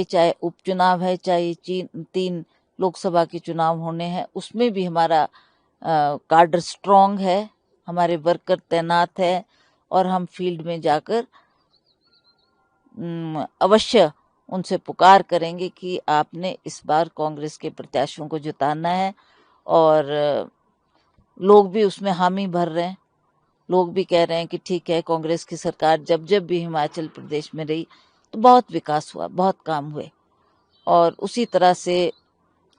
चाहे उपचुनाव है, चाहे 3 लोकसभा के चुनाव होने हैं, उसमें भी हमारा कार्डर स्ट्रॉन्ग है, हमारे वर्कर तैनात है और हम फील्ड में जाकर अवश्य उनसे पुकार करेंगे कि आपने इस बार कांग्रेस के प्रत्याशियों को जिताना है। और लोग भी उसमें हामी भर रहे हैं, लोग भी कह रहे हैं कि ठीक है, कांग्रेस की सरकार जब जब भी हिमाचल प्रदेश में रही तो बहुत विकास हुआ, बहुत काम हुए। और उसी तरह से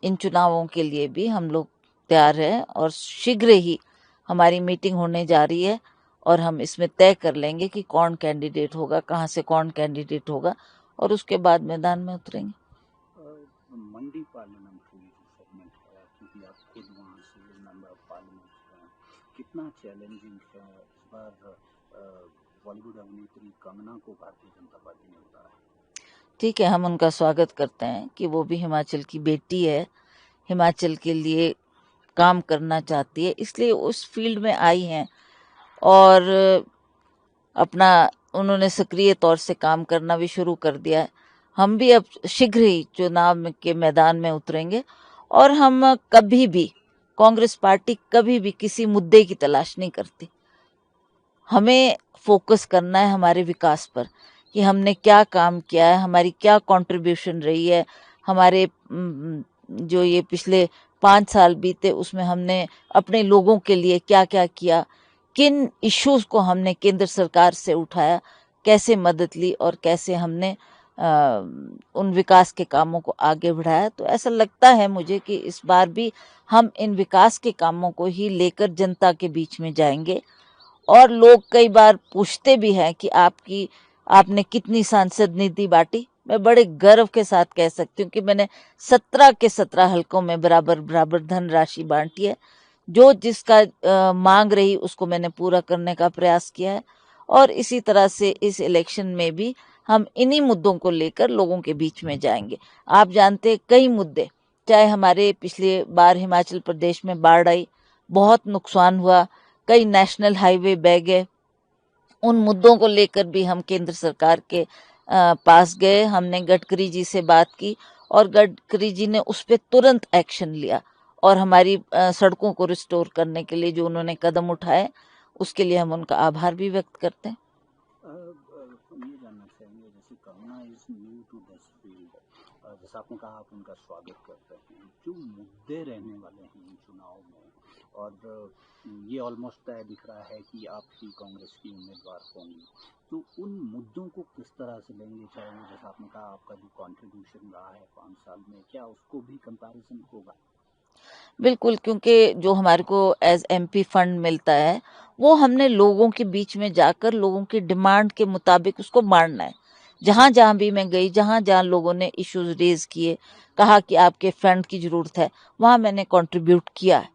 इन चुनावों के लिए भी हम लोग तैयार हैं और शीघ्र ही हमारी मीटिंग होने जा रही है और हम इसमें तय कर लेंगे कि कौन कैंडिडेट होगा, कहाँ से कौन कैंडिडेट होगा और उसके बाद मैदान में उतरेंगे। मंडी पार्लियामेंट्री सेगमेंट है, क्योंकि आप खुद वहाँ से मेंबर ऑफ पार्लियामेंट हैं, कितना चैलेंजिंग है इस बार बॉलीवुड अभिनेत्री कंगना को भारतीय जनता पार्टी ने उतारा? ठीक है, हम उनका स्वागत करते हैं कि वो भी हिमाचल की बेटी है, हिमाचल के लिए काम करना चाहती है, इसलिए उस फील्ड में आई हैं और अपना उन्होंने सक्रिय तौर से काम करना भी शुरू कर दिया है। हम भी अब शीघ्र ही चुनाव के मैदान में उतरेंगे और हम कभी भी, कांग्रेस पार्टी कभी भी किसी मुद्दे की तलाश नहीं करती। हमें फोकस करना है हमारे विकास पर कि हमने क्या काम किया है, हमारी क्या कंट्रीब्यूशन रही है, हमारे जो ये पिछले 5 साल बीते उसमें हमने अपने लोगों के लिए क्या क्या किया, किन इश्यूज को हमने केंद्र सरकार से उठाया, कैसे मदद ली और कैसे हमने उन विकास के कामों को आगे बढ़ाया। तो ऐसा लगता है मुझे कि इस बार भी हम इन विकास के कामों को ही लेकर जनता के बीच में जाएंगे। और लोग कई बार पूछते भी हैं कि आपने कितनी सांसद निधि बांटी। मैं बड़े गर्व के साथ कह सकती हूँ कि मैंने 17 के 17 हलकों में बराबर बराबर धनराशि बांटी है। जो जिसका मांग रही उसको मैंने पूरा करने का प्रयास किया है और इसी तरह से इस इलेक्शन में भी हम इन्हीं मुद्दों को लेकर लोगों के बीच में जाएंगे। आप जानते हैं कई मुद्दे, चाहे हमारे पिछले बार हिमाचल प्रदेश में बाढ़ आई, बहुत नुकसान हुआ, कई नेशनल हाईवे बह गए, उन मुद्दों को लेकर भी हम केंद्र सरकार के पास गए। हमने गडकरी जी से बात की और गडकरी जी ने उस पर तुरंत एक्शन लिया और हमारी सड़कों को रिस्टोर करने के लिए जो उन्होंने कदम उठाए उसके लिए हम उनका आभार भी व्यक्त करते हैं। हम ये जानना चाहेंगे, जैसे Kangana is new to this field, जैसा आपने कहा आप उनका स्वागत करते हैं, जो मुद्दे रहने वाले हैं इन चुनाव में और ये ऑलमोस्ट तय दिख रहा है कि आप ही कांग्रेस की उम्मीदवार होंगी, तो उन मुद्दों को किस तरह से लेंगे? चाहे वो जैसा आपने कहा आपका जो कॉन्ट्रीब्यूशन रहा है 5 साल में, क्या उसको भी कंपैरिजन होगा? बिल्कुल, क्योंकि जो हमारे को एज एमपी फंड मिलता है वो हमने लोगों के बीच में जाकर लोगों की डिमांड के मुताबिक उसको बांटना है। जहाँ जहाँ भी मैं गई, जहाँ जहाँ लोगों ने इश्यूज रेज किए, कहा कि आपके फंड की ज़रूरत है, वहाँ मैंने कंट्रीब्यूट किया है।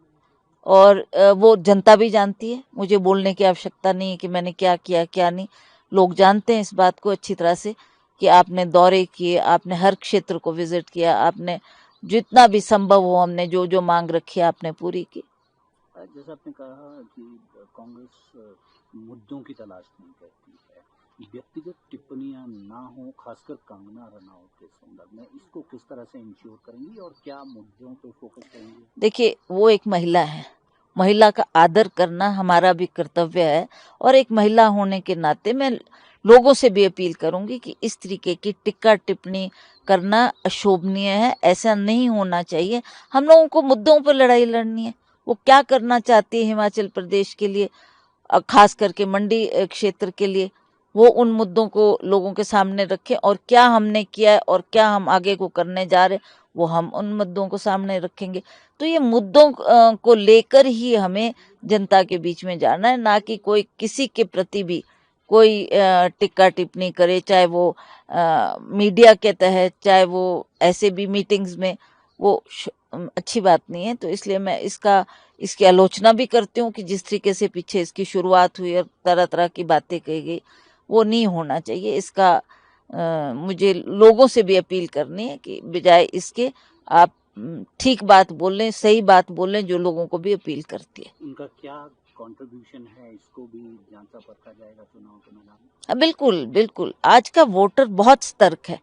और वो जनता भी जानती है, मुझे बोलने की आवश्यकता नहीं है कि मैंने क्या किया क्या नहीं। लोग जानते हैं इस बात को अच्छी तरह से कि आपने दौरे किए, आपने हर क्षेत्र को विजिट किया, आपने जितना भी संभव हो हमने जो जो मांग रखी है आपने पूरी की। जैसा आपने कहा कि कांग्रेस मुद्दों की तलाश नहीं करती है, व्यक्तिगत टिप्पणियां ना हो, खासकर कंगना रनौत के संदर्भ में, इसको किस तरह से इंश्योर करेंगी और क्या मुद्दों पे फोकस करेंगे? देखिए, वो एक महिला है, महिला का आदर करना हमारा भी कर्तव्य है और एक महिला होने के नाते मैं लोगों से भी अपील करूंगी कि इस तरीके की टिक्का टिप्पणी करना अशोभनीय है, ऐसा नहीं होना चाहिए। हम लोगों को मुद्दों पर लड़ाई लड़नी है। वो क्या करना चाहती है हिमाचल प्रदेश के लिए, खास करके मंडी क्षेत्र के लिए, वो उन मुद्दों को लोगों के सामने रखें और क्या हमने किया है और क्या हम आगे को करने जा रहे हैं वो हम उन मुद्दों को सामने रखेंगे। तो ये मुद्दों को लेकर ही हमें जनता के बीच में जाना है, ना कि कोई किसी के प्रति भी कोई टिक्का टिप्पणी करे, चाहे वो मीडिया के तहत, चाहे वो ऐसे भी मीटिंग्स में। वो अच्छी बात नहीं है। तो इसलिए मैं इसकी आलोचना भी करती हूँ कि जिस तरीके से पीछे इसकी शुरुआत हुई और तरह तरह की बातें कही गई, वो नहीं होना चाहिए। इसका मुझे लोगों से भी अपील करनी है कि बजाय इसके आप ठीक बात बोलें, सही बात बोलें जो लोगों को भी अपील करती है। उनका क्या कंट्रीब्यूशन है, इसको भी जांचा परखा जाएगा चुनाव के मैदान में? बिल्कुल बिल्कुल, आज का वोटर बहुत सतर्क है,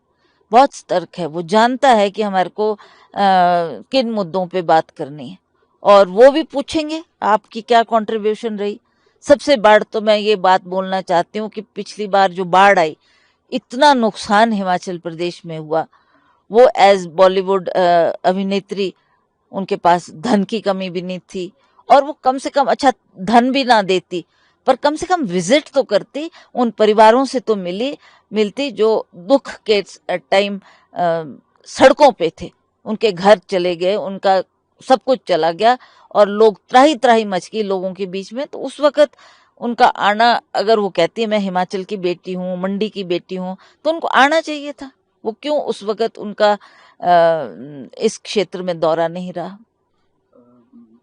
बहुत सतर्क है, वो जानता है कि हमारे को किन मुद्दों पे बात करनी है, और वो भी पूछेंगे आपकी क्या कंट्रीब्यूशन रही। सबसे बार तो मैं ये बात बोलना चाहती हूँ कि पिछली बार जो बाढ़ आई, इतना नुकसान हिमाचल प्रदेश में हुआ, वो एज बॉलीवुड अभिनेत्री उनके पास धन की कमी भी नहीं थी, और वो कम से कम अच्छा धन भी ना देती पर कम से कम विजिट तो करती, उन परिवारों से तो मिलती जो दुख के टाइम सड़कों पे थे, उनके घर चले गए, उनका सब कुछ चला गया, और लोग त्राही त्राही मच गई लोगों के बीच में। तो उस वक्त उनका आना, अगर वो कहती है मैं हिमाचल की बेटी हूँ, मंडी की बेटी हूँ, तो उनको आना चाहिए था। वो क्यों उस वक्त उनका इस क्षेत्र में दौरा नहीं रहा।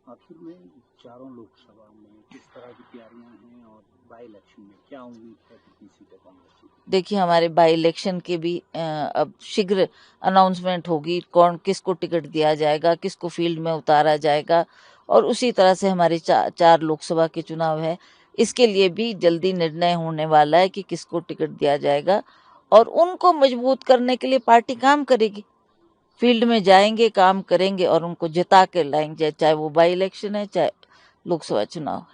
आखिर में चारों लोकसभा में किस तरह की तैयारियां हैं और बाई इलेक्शन में क्या उम्मीद है कितनी सीटें कांग्रेस की? देखिए, हमारे बाई इलेक्शन के भी अब शीघ्र अनाउंसमेंट होगी, कौन किसको टिकट दिया जाएगा, किसको फील्ड में उतारा जाएगा, और उसी तरह से हमारे चार लोकसभा के चुनाव है, इसके लिए भी जल्दी निर्णय होने वाला है कि किसको टिकट दिया जाएगा, और उनको मजबूत करने के लिए पार्टी काम करेगी, फील्ड में जाएंगे, काम करेंगे और उनको जिता के लाएंगे, चाहे वो बाई इलेक्शन है, चाहे लोकसभा चुनाव।